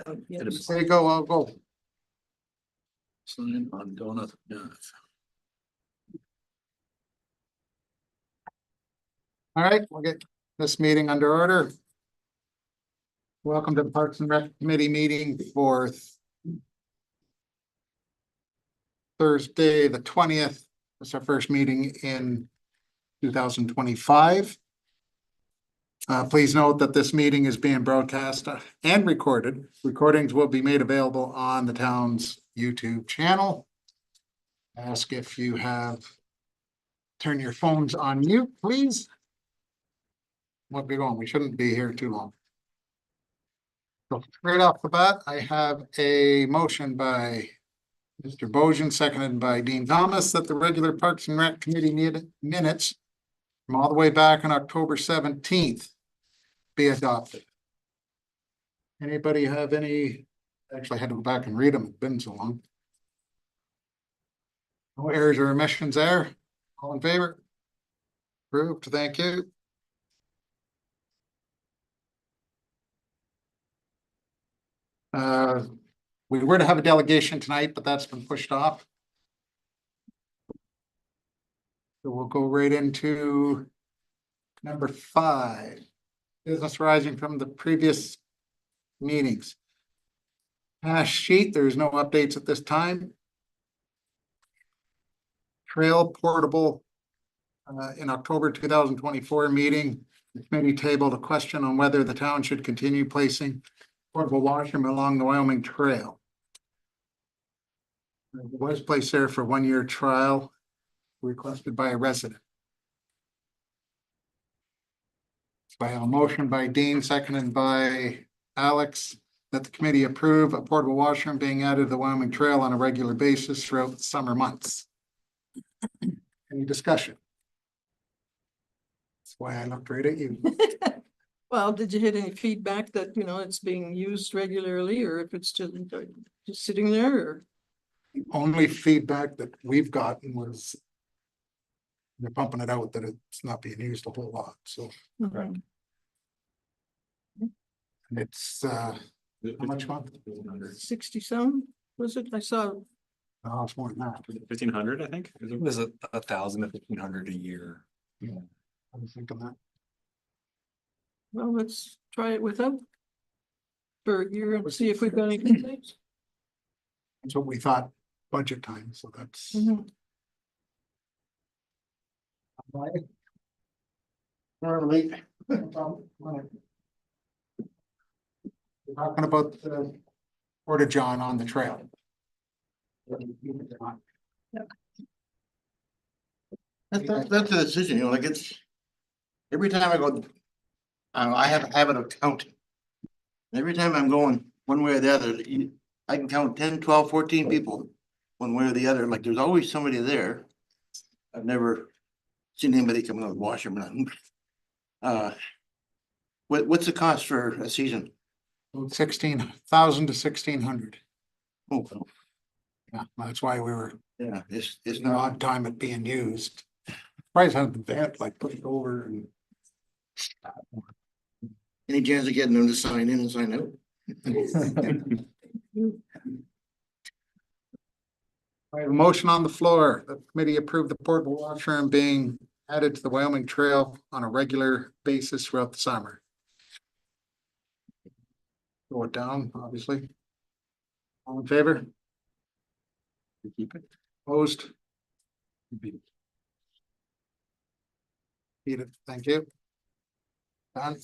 Yeah. There you go, I'll go. Sign on Donut. Yeah. All right, we'll get this meeting under order. Welcome to the Parks and Rec Committee meeting for Thursday, the 20th. It's our first meeting in 2025. Please note that this meeting is being broadcast and recorded. Recordings will be made available on the town's YouTube channel. Ask if you have, turn your phones on mute, please. We'll be going. We shouldn't be here too long. So right off the bat, I have a motion by Mr. Bojan, seconded by Dean Thomas, that the regular Parks and Rec Committee minutes from all the way back on October 17th be adopted. Anybody have any? Actually, I had to go back and read them. It's been so long. No errors or omissions there. All in favor? Approved. Thank you. We were to have a delegation tonight, but that's been pushed off. So we'll go right into number 5. Business arising from the previous meetings. Hash sheet, there is no updates at this time. Trail portable, in October 2024 meeting, the committee tabled a question on whether the town should continue placing portable washroom along the Wyoming Trail. It was placed there for 1-year trial requested by a resident. So I have a motion by Dean, seconded by Alex, that the committee approve a portable washroom being added to the Wyoming Trail on a regular basis throughout the summer months. Any discussion? That's why I looked right at you. Well, did you get any feedback that, it's being used regularly, or if it's just sitting there, or? The only feedback that we've gotten was they're pumping it out that it's not being used a whole lot, so. Right. And it's how much month? 60 some, was it? I saw, Oh, it's more than that. 1,500, I think. It was 1,000 to 1,500 a year. Yeah, I was thinking that. well, let's try it without for a year and see if we've got any complaints. That's what we thought budget time, so that's. Mhm. Early. We're talking about the Porta John on the trail. That's a decision, like it's, every time I go, I have a habit of counting. Every time I'm going one way or the other, I can count 10, 12, 14 people, one way or the other, like there's always somebody there. I've never seen anybody come out with washroom or nothing. What's the cost for a season? 16,000 to 1,600. Oh, Yeah, that's why we were yeah, it's an not, odd time it being used. Price had the vent like put it over and. any chance of getting them to sign in and sign out? I have a motion on the floor. The committee approved the portable washroom being added to the Wyoming Trail on a regular basis throughout the summer. Go it down, obviously. All in favor? Keep it. Opposed? Beat it. Thank you. Done.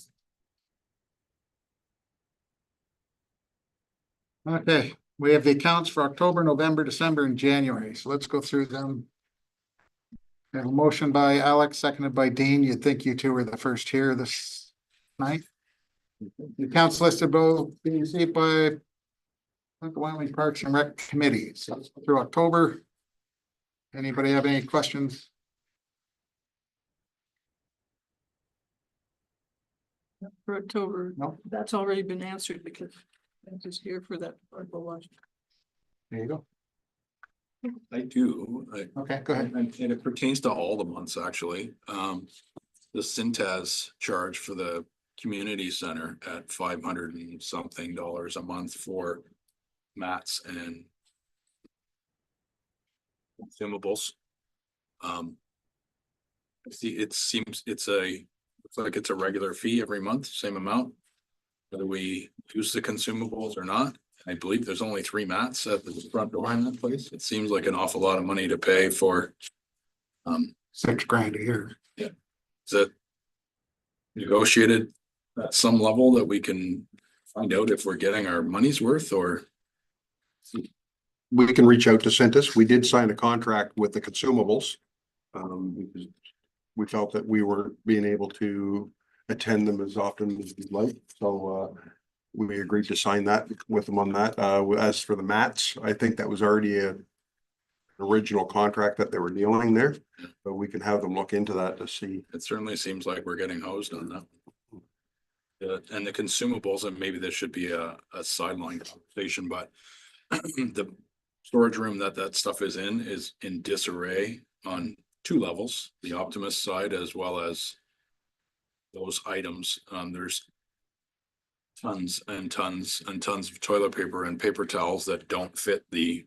Okay, we have the accounts for October, November, December, and January. So let's go through them. We have a motion by Alex, seconded by Dean. You'd think you two were the first here this night. The accounts listed below being received by the Wyoming Parks and Rec Committee. So let's go through October. Anybody have any questions? For October, No. that's already been answered because I'm just here for that portable washroom. There you go. I do. Okay, go ahead. And it pertains to all the months, actually. The Cintas charge for the community center at $500 and something a month for mats and consumables. See, it seems looks like it's a regular fee every month, same amount. Whether we use the consumables or not. I believe there's only 3 mats at the front door in that place. It seems like an awful lot of money to pay for. $6 grand a year. Is that negotiated at some level that we can find out if we're getting our money's worth or? We can reach out to Centus. We did sign a contract with the consumables. Because we felt that we were being able to attend them as often as we'd like, so we agreed to sign that with them on that. As for the mats, I think that was already an original contract that they were dealing there, but we can have them look into that to see. It certainly seems like we're getting hosed on that. And the consumables, and maybe this should be a sideline conversation, but the storage room that stuff is in disarray on 2 levels, the Optimist side as well as those items. There's tons and tons and tons of toilet paper and paper towels that don't fit the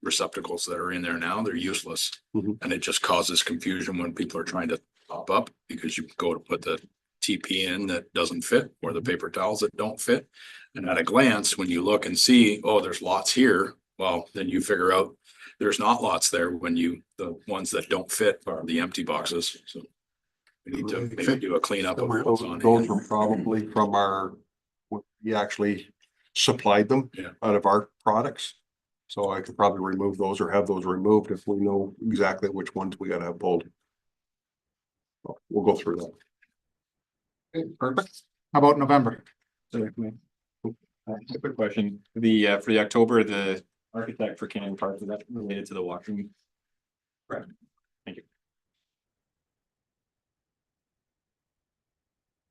receptacles that are in there now. They're useless. And it just causes confusion when people are trying to pop up because you go to put the TP in that doesn't fit or the paper towels that don't fit. And at a glance, when you look and see, oh, there's lots here, well, then you figure out there's not lots there when the ones that don't fit are the empty boxes. So we need to maybe do a cleanup of what's on Those hand. were probably from we actually supplied them Yeah. out of our products. So I could probably remove those or have those removed if we know exactly which ones we gotta have pulled. We'll go through that. Okay, perfect. How about November? Quick question, for the October, the architect for Cannon Park, is that related to the washroom? Right. Thank you.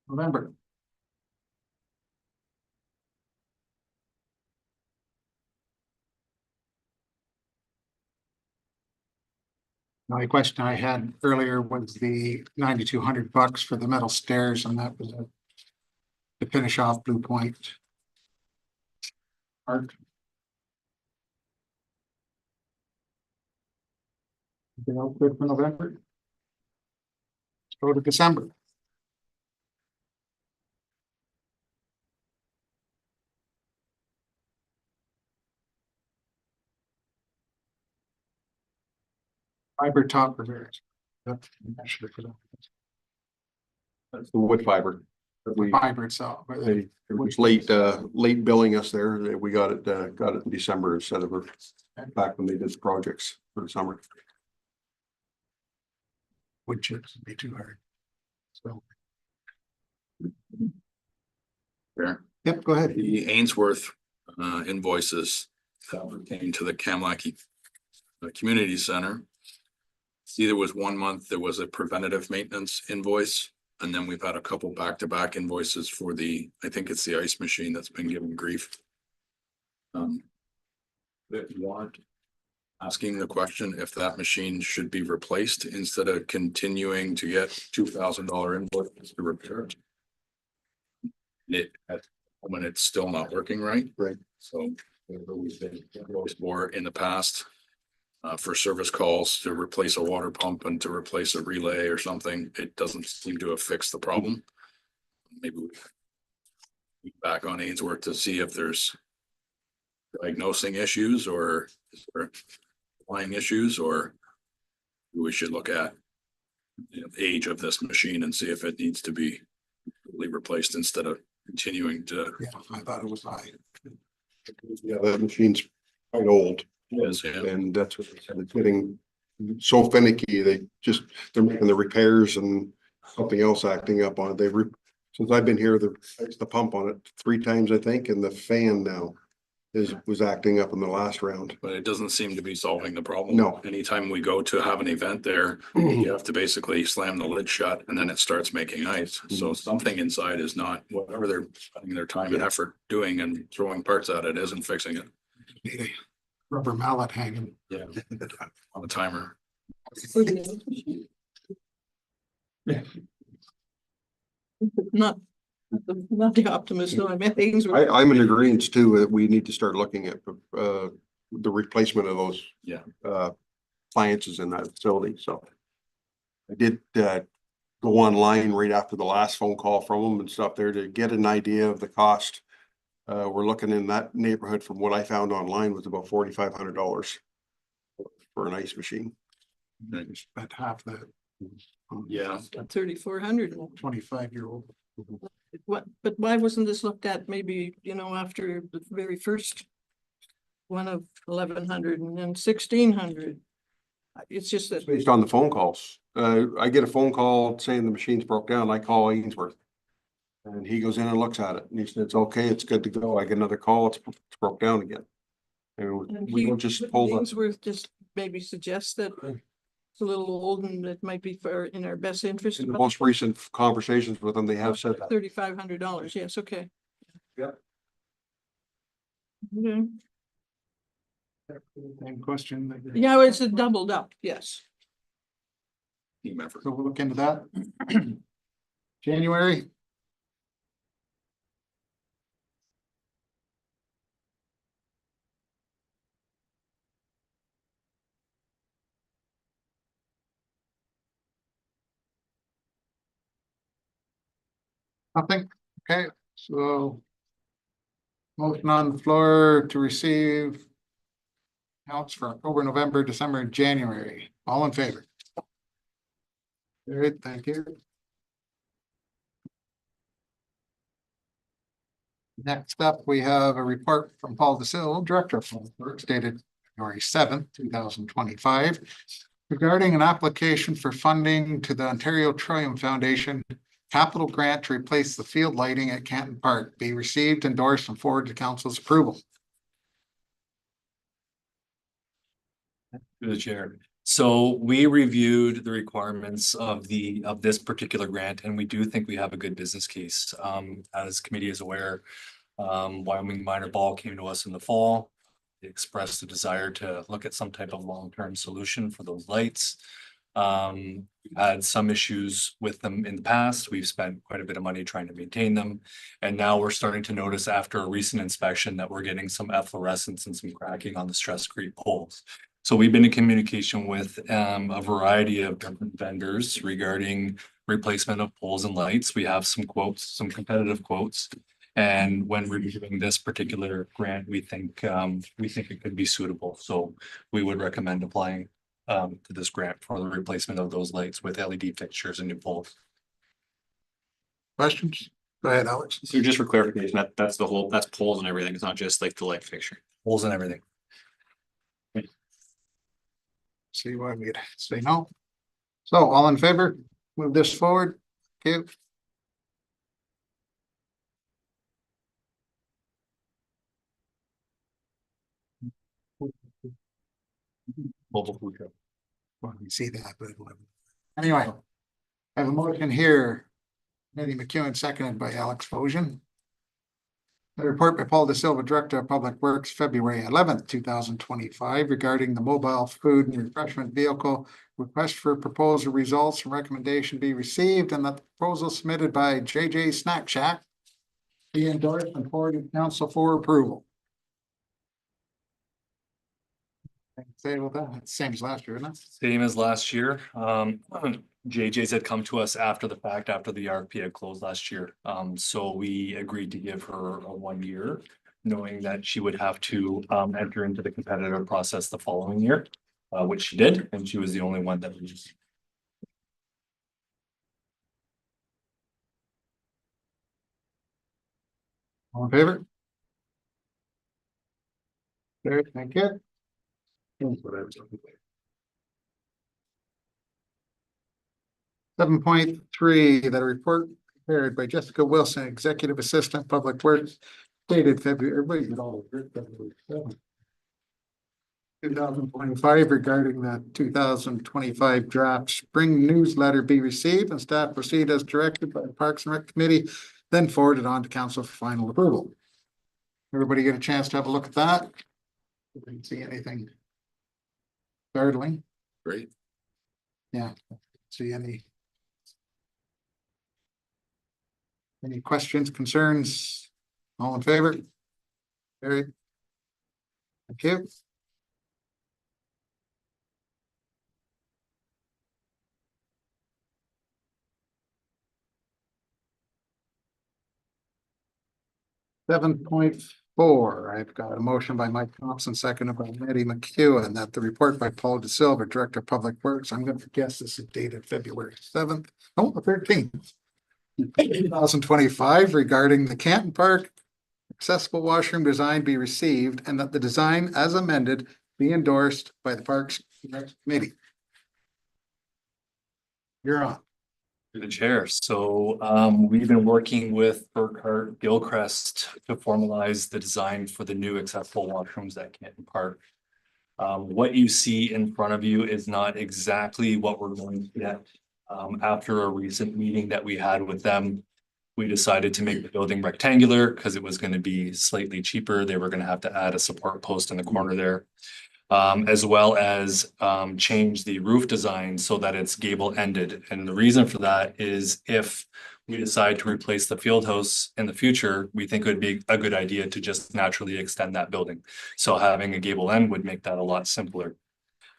November. The only question I had earlier was the $9,200 for the metal stairs, and that was to finish off Blue Point. Art. Anything else good for November? Let's go to December. Fiber top repairs. That's That's the wood fiber. that the we- fiber itself. but They it was late billing us there. We got it in December instead of back when they did the projects for the summer. Wood chips would be too hard. So, Fair. yep, go ahead. The Ainsworth invoices that pertain to the Kamlaki Community Center. See, there was 1 month, there was a preventative maintenance invoice, and then we've had a couple back-to-back invoices for I think it's the ice machine that's been given grief. That warrant asking the question if that machine should be replaced instead of continuing to get $2,000 invoices to repair it. When it's still not working right. Right. So whatever we've been invoiced for in the past for service calls to replace a water pump and to replace a relay or something, it doesn't seem to have fixed the problem. Maybe we back on Ainsworth to see if there's diagnosing issues or applying issues, or we should look at the age of this machine and see if it needs to be completely replaced instead of continuing to. Yeah, I thought it was high. Yeah, that machine's quite old. Yes, yeah. And that's what they said, it's getting so finicky, they're making the repairs and something else acting up on it. Since I've been here, the pump on it 3 times, I think, and the fan now was acting up in the last round. But it doesn't seem to be solving the problem. No. Anytime we go to have an event there, you have to basically slam the lid shut and then it starts making ice. So something inside is not, whatever they're spending their time and effort doing and throwing parts at it isn't fixing it Need a rubber mallet hanging. on the timer. Not Not the optimist, no, I meant Ainsworth. I'm in agreement too, that we need to start looking at, the replacement of those. Yeah. Appliances in that facility, so. I did, go online right after the last phone call from them and stuff there to get an idea of the cost. We're looking in that neighborhood from what I found online was about $4,500 for an ice machine. It's about half that. Yeah. 3,400. 25-year-old. What, but why wasn't this looked at maybe, you know, after the very first one of 1,100 and then 1,600? It's just that, Based on the phone calls. I get a phone call saying the machine's broke down. I call Ainsworth. And he goes in and looks at it and he said, it's okay, it's good to go. I get another call, it's broke down again. And and we he, don't just pull the, Ainsworth just maybe suggests that it's a little old and it might be for in our best interest. in the most recent conversations with them, they have said that. $3,500, yes, okay. Yep. Okay. Same question. Yeah, it's doubled up, yes. Team effort. So we'll look into that. January. Nothing, okay, so. Motion on the floor to receive. Counts for October, November, December, and January. All in favor? Great, thank you. Next up, we have a report from Paul DeSille, Director of Public Works, dated February 7th, 2025. Regarding an application for funding to the Ontario Trillium Foundation capital grant to replace the field lighting at Canton Park, be received, endorsed, and forwarded to council's approval. Through the chair. So we reviewed the requirements of this particular grant, and we do think we have a good business case. As committee is aware, Wyoming Minor Ball came to us in the fall. They expressed a desire to look at some type of long-term solution for those lights. We've had some issues with them in the past. We've spent quite a bit of money trying to maintain them. And now we're starting to notice after a recent inspection that we're getting some efflorescence and some cracking on the stress-free poles. So we've been in communication with a variety of different vendors regarding replacement of poles and lights. We have some quotes, some competitive quotes. And when reviewing this particular grant, we think it could be suitable. So we would recommend applying to this grant for the replacement of those lights with LED fixtures and new poles. Questions? Go ahead, Alex. So just for clarification, that's the whole, that's poles and everything. It's not just like the light fixture. Poles and everything. See why we'd say no. So all in favor, move this forward. Okay. Mobile food truck. Well, we see that, but anyway, I have a motion here. Eddie McEwen, seconded by Alex Fosion. The report by Paul DeSilva, Director of Public Works, February 11th, 2025, regarding the mobile food and refreshment vehicle. Request for proposal results and recommendation be received, and that the proposal submitted by JJ Snack Shack be endorsed and forwarded to council for approval. Say about that, same as last year, isn't it? Same as last year. JJ's had come to us after the fact, after the RFP had closed last year. So we agreed to give her a 1 year, knowing that she would have to enter into the competitive process the following year, which she did, and she was the only one that was. All in favor? There, thank you. 7.3, that a report prepared by Jessica Wilson, Executive Assistant Public Works, dated February 2025, regarding the 2025 draft spring newsletter be received and staff proceed as directed by the Parks and Rec Committee, then forwarded on to council for final approval. Everybody get a chance to have a look at that? Didn't see anything startling. Great. Yeah, see any. Any questions, concerns? All in favor? Carried. Thank you. .4, I've got a motion by Mike Thompson, seconded by Eddie McEwen, that the report by Paul DeSilva, Director of Public Works, I'm gonna guess this is dated February 7th, oh, the 13th. 2025 regarding the Canton Park accessible washroom design be received and that the design as amended be endorsed by the Parks Committee. You're on. Through the chair. So we've been working with Burkhart Gilchrist to formalize the design for the new accessible washrooms at Canton Park. What you see in front of you is not exactly what we're going to get. After a recent meeting that we had with them, we decided to make the building rectangular because it was going to be slightly cheaper. They were going to have to add a support post in the corner there. As well as change the roof design so that it's gable ended. And the reason for that is if we decide to replace the field house in the future, we think it would be a good idea to just naturally extend that building. So having a gable end would make that a lot simpler.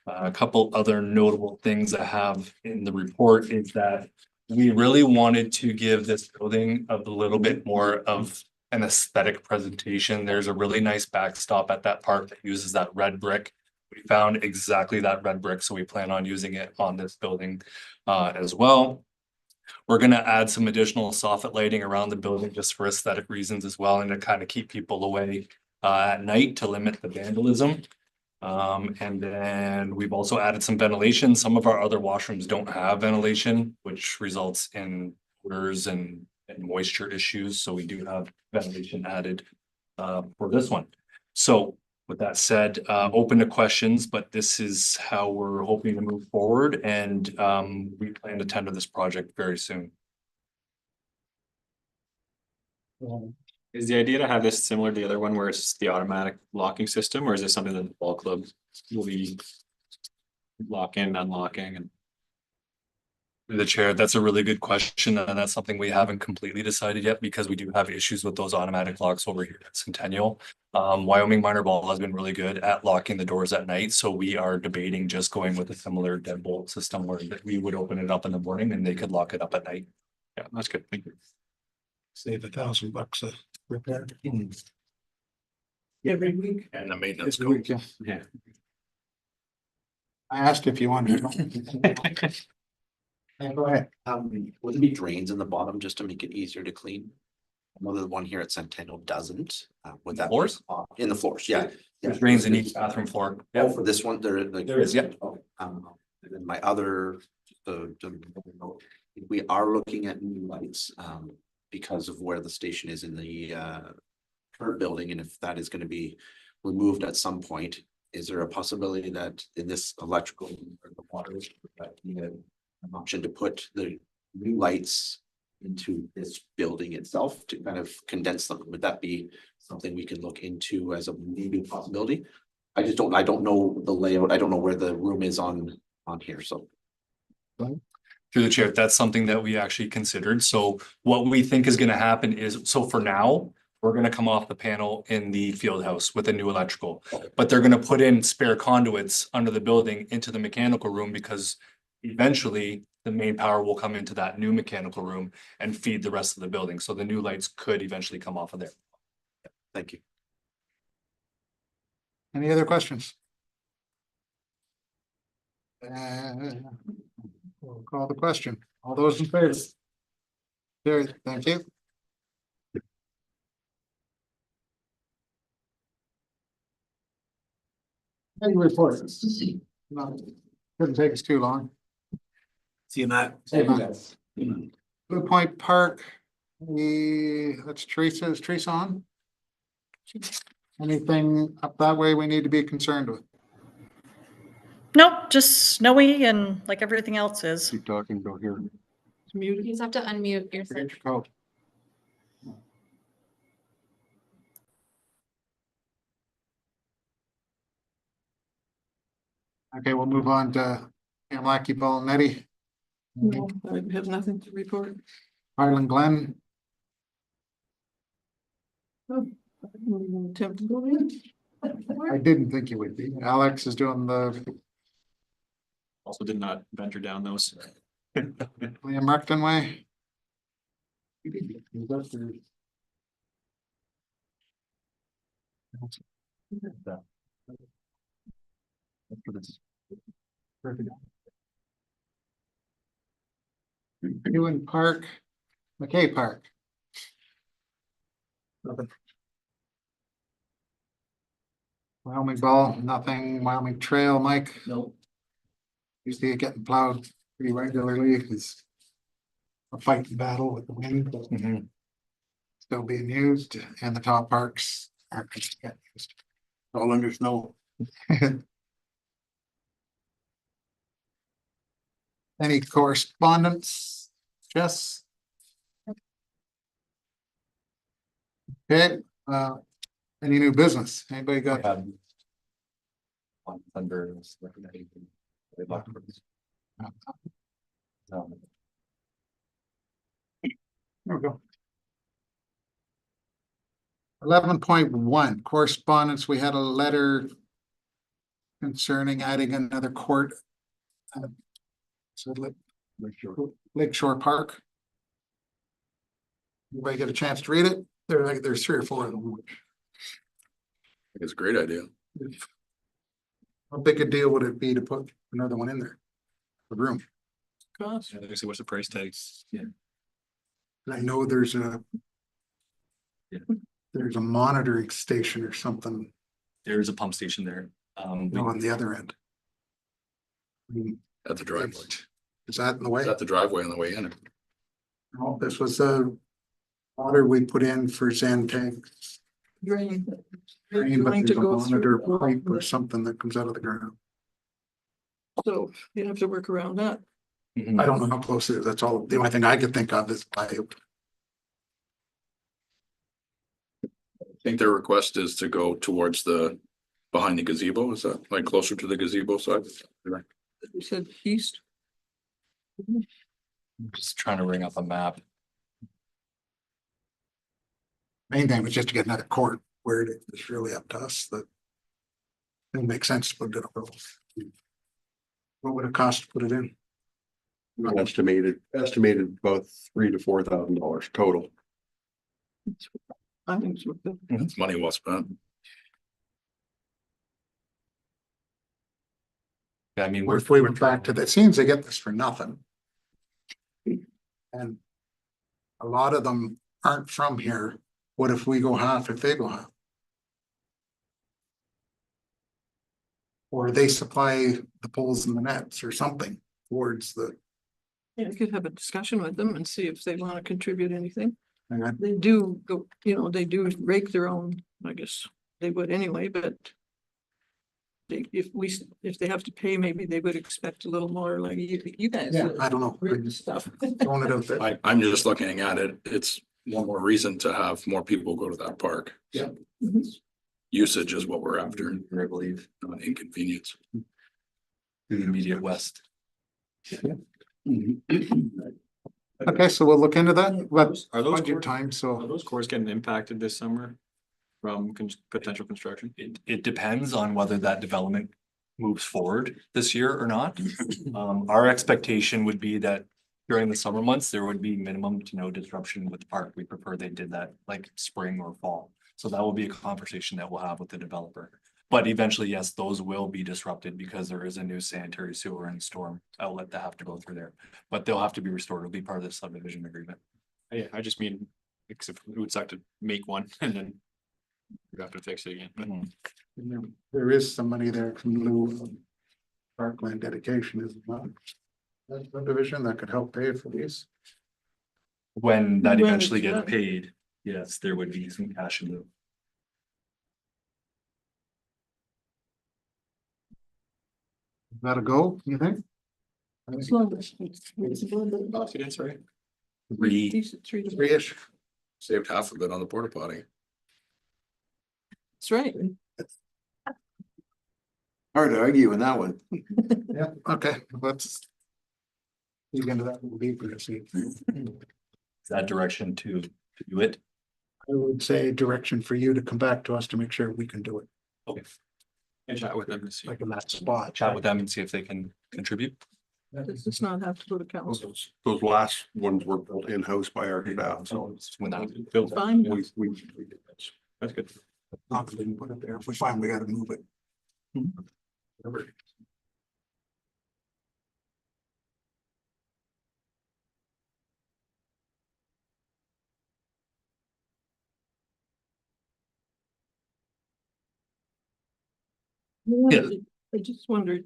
A couple other notable things I have in the report is that we really wanted to give this building a little bit more of an aesthetic presentation. There's a really nice backstop at that park that uses that red brick. We found exactly that red brick, so we plan on using it on this building as well. We're going to add some additional soffit lighting around the building just for aesthetic reasons as well, and to kind of keep people away at night to limit the vandalism. And then we've also added some ventilation. Some of our other washrooms don't have ventilation, which results in odors and moisture issues. So we do have ventilation added for this one. So with that said, open to questions, but this is how we're hoping to move forward, and we plan to tender this project very soon. Is the idea to have this similar to the other one where it's the automatic locking system, or is this something that the ball club will be locking, unlocking and? Through the chair, that's a really good question, and that's something we haven't completely decided yet because we do have issues with those automatic locks over here at Centennial. Wyoming minor ball has been really good at locking the doors at night, so we are debating just going with a similar deadbolt system where we would open it up in the morning and they could lock it up at night. Yeah, that's good. Thank you. Save $1,000 a repair. Every week. And the maintenance. This week, yeah. Yeah. I asked if you wanted. Yeah, go ahead. Would there be drains in the bottom just to make it easier to clean? I know the one here at Centennial doesn't, would that? Floors? In the floors, yeah. There's drains in each bathroom floor. Oh, for this one, there like. There is, yeah. And then my other, we are looking at new lights, because of where the station is in the, current building, and if that is gonna be removed at some point, is there a possibility that in this electrical or the water, that an option to put the new lights into this building itself to kind of condense them? Would that be something we can look into as a maybe possibility? I don't know the layout. I don't know where the room is on here, so. Through the chair, that's something that we actually considered. So what we think is going to happen is, so for now, we're going to come off the panel in the field house with a new electrical, but they're going to put in spare conduits under the building into the mechanical room because eventually the main power will come into that new mechanical room and feed the rest of the building. So the new lights could eventually come off of there. Thank you. Any other questions? We'll call the question. All those in favor? Carried. Thank you. Any reports? No, couldn't take us too long. See you, Matt. Blue Point Park, that's Teresa. Is Teresa on? Anything up that way we need to be concerned with? Nope, just snowy and like everything else is. Keep talking, don't hear. It's muted. You just have to unmute yourself. Forget your code. Okay, we'll move on to Amlaki Ball and Nettie. No, I have nothing to report. Highland Glen. Attempt to go in. I didn't think you would be. Alex is doing the Also did not venture down those. William Ruckton way. Ewan Park, McKay Park. Wyoming Ball, nothing. Wyoming Trail, Mike. No. Usually getting plowed pretty regularly. It's a fighting battle with the wind, but still being used, and the top parks aren't getting used. All under snow. Any correspondence? Jess? Okay, any new business? Anybody got? On Thunder. They locked it. There we go. 11.1 correspondence. We had a letter concerning adding another court. So Lakeshore Park. Anybody get a chance to read it? There's 3 or 4 of them. It's a great idea. How big a deal would it be to put another one in there? The room. Cost. Yeah, see what's the price tags? Yeah. I know there's Yeah. there's a monitoring station or something There is a pump station there. on the other end. I mean, At the driveway. is that in the way? Is that the driveway on the way in? No, this was the water we put in for Zen tanks. Drain. But Going there's to a go monitor through. pipe or something that comes out of the ground. So you have to work around that. I don't know how close it is. That's all. The only thing I could think of is pipe. I think their request is to go towards behind the gazebo. Is that like closer to the gazebo side? You said east. Just trying to ring up a map. Main thing was just to get another court where it's really up to us that. It makes sense to put it up. What would it cost to put it in? Estimated about $3,000 to $4,000 total. I think it's worth it. It's money well spent. I mean, What if we went back to, that seems they get this for nothing. And a lot of them aren't from here. What if we go half, if they go half? Or they supply the poles and the nets or something towards the, Yeah, you could have a discussion with them and see if they want to contribute anything. and I- They do go, they do rake their own, I guess they would anyway, but. If they have to pay, maybe they would expect a little more like you guys. yeah, I don't know. I Rake just stuff. throwing it out there. I'm just looking at it. It's one more reason to have more people go to that park. Yeah. Mhm. Usage is what we're after, I believe, not inconvenience. in the immediate west. Okay, so we'll look into that. But Are those budget court- time, Are so those cores getting impacted this summer from potential construction? It depends on whether that development moves forward this year or not. Our expectation would be that during the summer months, there would be minimum to no disruption with the park. We prefer they did that like spring or fall. So that will be a conversation that we'll have with the developer. But eventually, yes, those will be disrupted because there is a new sanitary sewer and storm outlet that have to go through there. But they'll have to be restored. It'll be part of the subdivision agreement. Yeah, I just mean, because it would suck to make one and then you have to fix it again. But there is some money there from lieu of parkland dedication, is not. That subdivision that could help pay for these. When that When eventually it's gets done. paid, yes, there would be some cash in lieu. That'll go, you think? As long as it's a little bit. Oh, that's right. Decent, 3 to. Three-ish. Saved half of it on the porta potty. That's right. Hard to argue with that one. Yeah, okay, let's. Dig into that a little deeper to see. Is that direction to do it? I would say direction for you to come back to us to make sure we can do it, Okay. And chat with them to see. like in that spot. Chat with them and see if they can contribute. Does this not have to go to council? Those last ones were built in-house by our staff, so. When that Build. Fine. We. That's good. Not that we can put it there. If we find we gotta move it. Whatever. Yeah, I just wondered,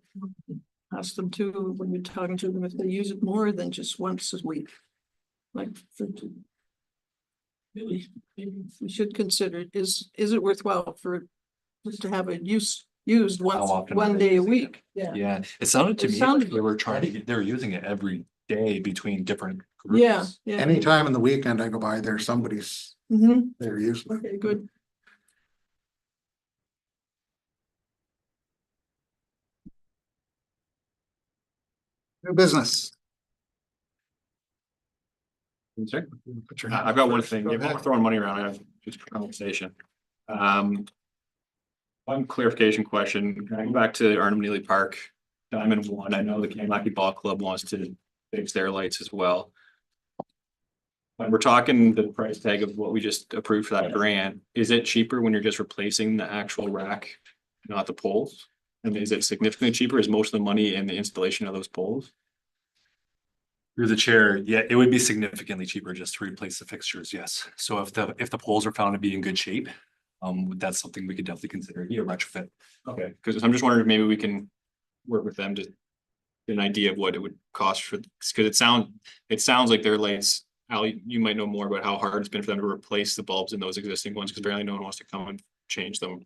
ask them too, when you're talking to them, if they use it more than just once a week. Like for. Maybe we should consider, is it worthwhile for just to have it used once, often one are they day a using week? it? Yeah. Yeah, it sounded to It me sounded- like they were trying to get, they were using it every day between different groups. Yeah, yeah. Anytime in the weekend I go by there, somebody's Mm-hmm, there using it. okay, good. New business. Sorry? Put your hand I've got one first. thing, Go if we're ahead. throwing money around, I have just a conversation. One clarification question, going back to Arnhem Neely Park, Diamond One, I know the Kanilaki Ball Club wants to fix their lights as well. When we're talking the price tag of what we just approved for that grant, is it cheaper when you're just replacing the actual rack, not the poles? And is it significantly cheaper? Is most of the money in the installation of those poles? Through the chair, yeah, it would be significantly cheaper just to replace the fixtures, yes. So if the poles are found to be in good shape, that's something we could definitely consider, be a retrofit. Okay, because I'm just wondering if maybe we can work with them to get an idea of what it would cost for, because it sounds like their lights, Al, you might know more about how hard it's been for them to replace the bulbs in those existing ones, because apparently no one wants to come and change them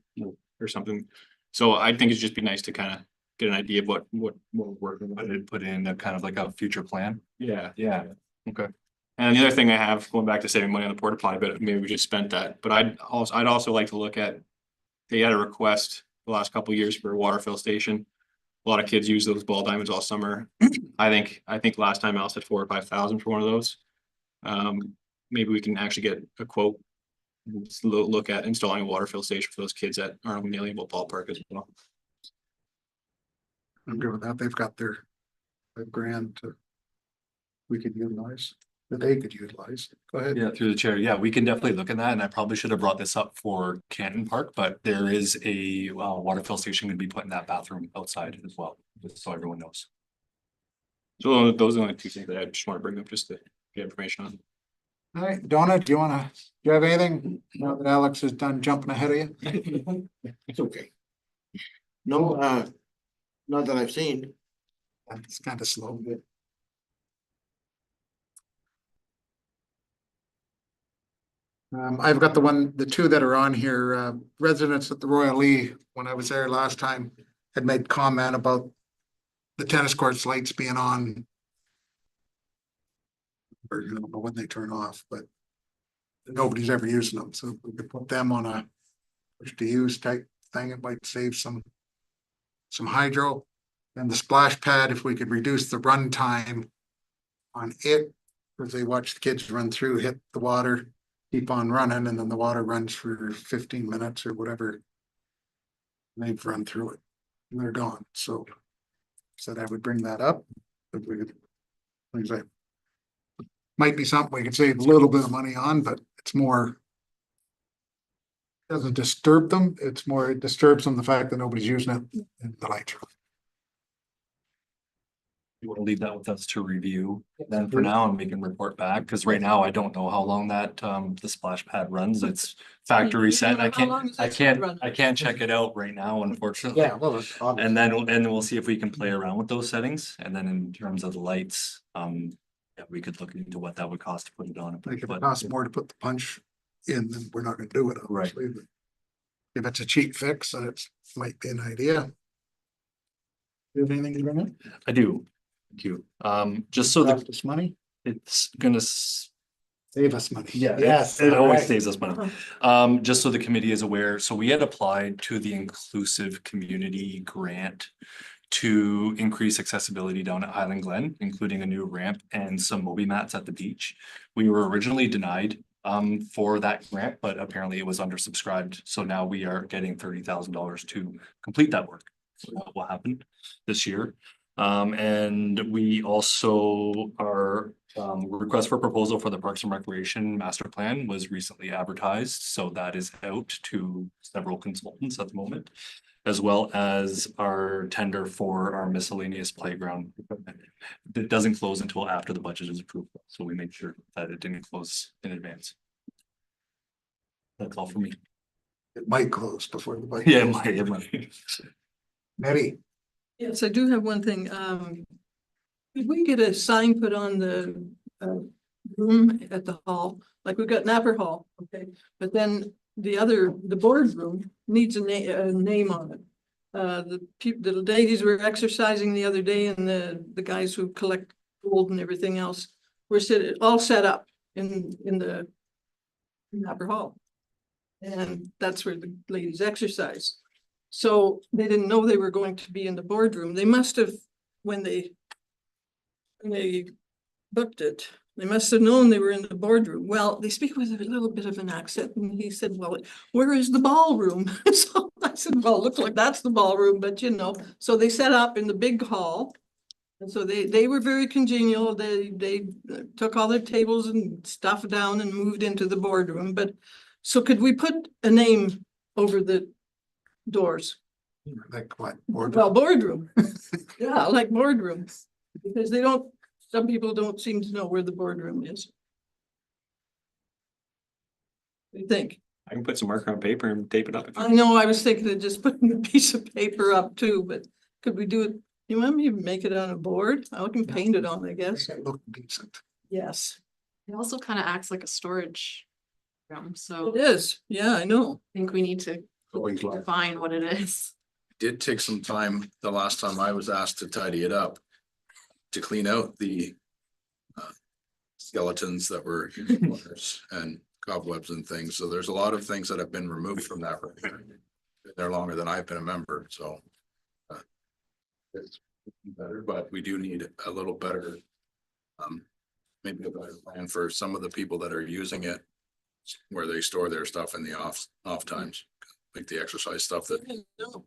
or something. So I think it'd just be nice to kind of get an idea of what we're working with. Put in a kind of like a future plan. Yeah. Yeah, okay. And the other thing I have, going back to saving money on the porta potty, but maybe we just spent that, but I'd also like to look at. They had a request the last couple of years for a water fill station. A lot of kids use those ball diamonds all summer. I think last time Al said 4,000 or 5,000 for one of those. Maybe we can actually get a quote. Look at installing a water fill station for those kids at Arnold Neely Ballpark as well. I'm good with that. They've got their grant we could utilize, that they could utilize. Go ahead. Yeah, through the chair. Yeah, we can definitely look at that. And I probably should have brought this up for Canton Park, but there is a water fill station going to be put in that bathroom outside as well, just so everyone knows. So those are the only two things that I just want to bring up just to get information on. All right, Donna, do you have anything now that Alex is done jumping ahead of you? It's okay. No, not that I've seen. It's kind of slow. I've got the two that are on here, residents at the Royal Lee, when I was there last time, had made comment about the tennis courts lights being on. Or you don't know when they turn off, but nobody's ever using them, so if we could put them on a push to use type thing, it might save some hydro. And the splash pad, if we could reduce the run time on it, because they watch the kids run through, hit the water, keep on running, and then the water runs for 15 minutes or whatever. They've run through it and they're gone. So said I would bring that up. If we could, things like might be something we could save a little bit of money on, but it's more. Doesn't disturb them. It's more, it disturbs them, the fact that nobody's using it and the lights are. You want to leave that with us to review then for now, and we can report back, because right now I don't know how long that the splash pad runs. It's factory set. How long is that run? I can't check it out right now, unfortunately. Yeah, well, it's obvious. And then we'll see if we can play around with those settings. And then in terms of the lights, yeah, we could look into what that would cost to put it on. Like if it But- costs more to put the punch in, then we're not gonna do it, Right. obviously. But if it's a cheap fix, then it might be an idea. You have anything to bring up? I do. Thank you. Just so that Cost us money, it's gonna save us money. yeah, Yes. it always alright. saves us money. Just so the committee is aware, so we had applied to the Inclusive Community Grant to increase accessibility down at Highland Glen, including a new ramp and some Moby mats at the beach. We were originally denied for that grant, but apparently it was undersubscribed. So now we are getting $30,000 to complete that work. So that will happen this year. And we also our request for proposal for the Parks and Recreation Master Plan was recently advertised. So that is out to several consultants at the moment, as well as our tender for our miscellaneous playground equipment. It doesn't close until after the budget is approved, so we make sure that it didn't close in advance. That's all for me. It might close before the budget. Yeah, it might. Eddie, Yes, I do have one thing. Could we get a sign put on the room at the hall? Like we've got Napper Hall, okay, but then the boardroom needs a name on it. The ladies were exercising the other day, and the guys who collect gold and everything else were all set up in the Napper Hall. And that's where the ladies exercise. So they didn't know they were going to be in the boardroom. They must have, when they booked it, they must have known they were in the boardroom. Well, they speak with a little bit of an accent, and he said, well, where is the ballroom? So I said, well, it looks like that's the ballroom, but you know, so they set up in the big hall. And so they were very congenial. They took all their tables and stuff down and moved into the boardroom. But so could we put a name over the doors? like what? Well, boardroom. Yeah, like boardroom, because some people don't seem to know where the boardroom is. What do you think? I can put some marker on paper and tape it up. I know, I was thinking of just putting a piece of paper up too, but could we do it? You want me to make it on a board? I can paint it on, I guess. It looked decent. Yes, It also kind of acts like a storage room, so it is. Yeah, I know. I think we need to Always like- define what it is. Did take some time, the last time I was asked to tidy it up, to clean out the skeletons that were and cobwebs and things. So there's a lot of things that have been removed from that. They're longer than I've been a member, so it's better, but we do need a little better, maybe a better plan for some of the people that are using it, where they store their stuff in the off times, like the exercise stuff that No,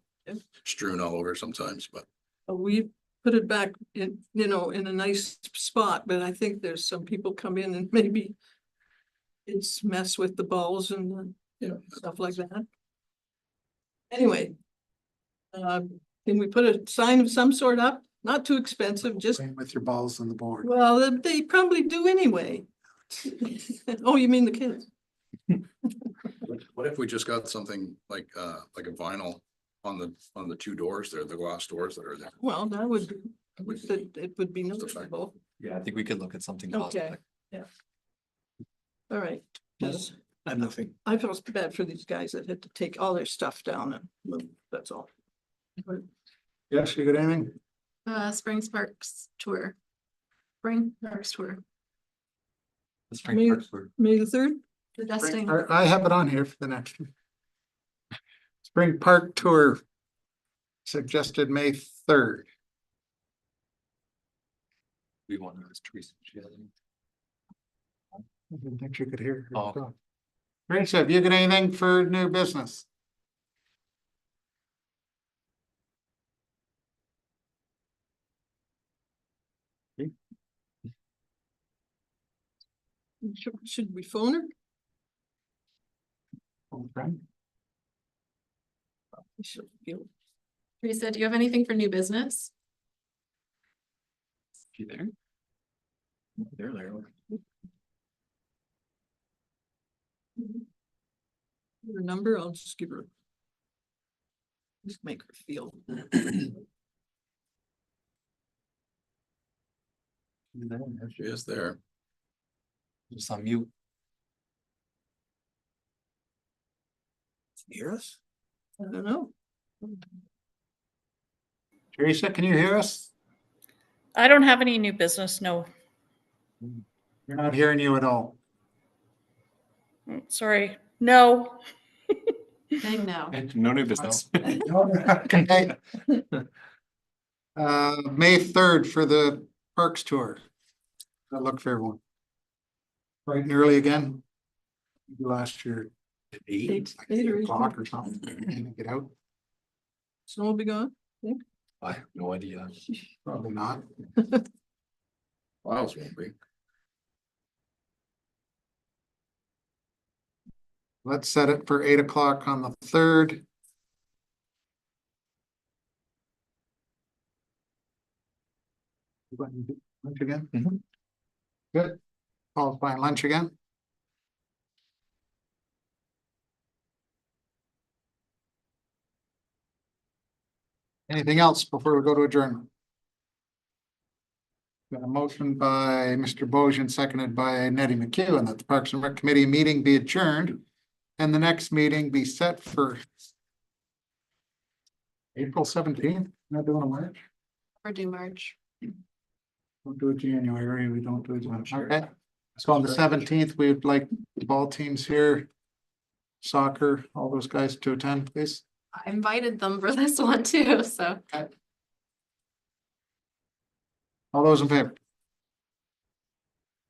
strewn all over sometimes, but we put it back in, in a nice spot, but I think there's some people come in and maybe it's mess with the balls and stuff like that. Anyway, can we put a sign of some sort up? Not too expensive, just, Playing with your balls on the board. well, they probably do anyway. Oh, you mean the kids? what if we just got something like a vinyl on the two doors there, the glass doors that are there? Well, that would, it would be noticeable. Yeah, I think we could look at something. Okay, yeah. All right. Yes. I have nothing. I felt bad for these guys that had to take all their stuff down and move, that's all. Yes, you got anything? Spring Sparks tour. Spring Parks tour. The spring parks were- May the 3rd? The dusting. I have it on here for the next one. Spring Park Tour suggested May 3rd. We wanted this Teresa. She has any- I didn't think you could hear. her Oh. talk. Teresa, have you got anything for new business? Should we phone her? Okay. She'll feel- Teresa, do you have anything for new business? You there? They're there. Her number, I'll just give her. Just make her feel. She is there. Just on mute. Hear us? I don't know. Teresa, can you hear us? I don't have any new business, no. We're not hearing you at all. Sorry, no. Saying no. No new business. Okay. May 3rd for the Parks Tour. Good luck for everyone. Bright and early again. Last year, Eight like or 8 o'clock or something, and get out, Snow will be gone. I have no idea. probably not. Files won't be. Let's set it for 8 o'clock on the 3rd. Lunch again? Mhm. Good. Paul's buying lunch again? Anything else before we go to adjournment? Got a motion by Mr. Bojan, seconded by Nettie McEwen, that the Parks and Rec Committee meeting be adjourned. And the next meeting be set for April 17th, not doing a March, Or do March. don't do it January, we don't do it, okay. So on the 17th, we would like the ball teams here, soccer, all those guys to attend, please. I invited them for this one too, so. All those in favor?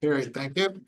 Carried, thank you.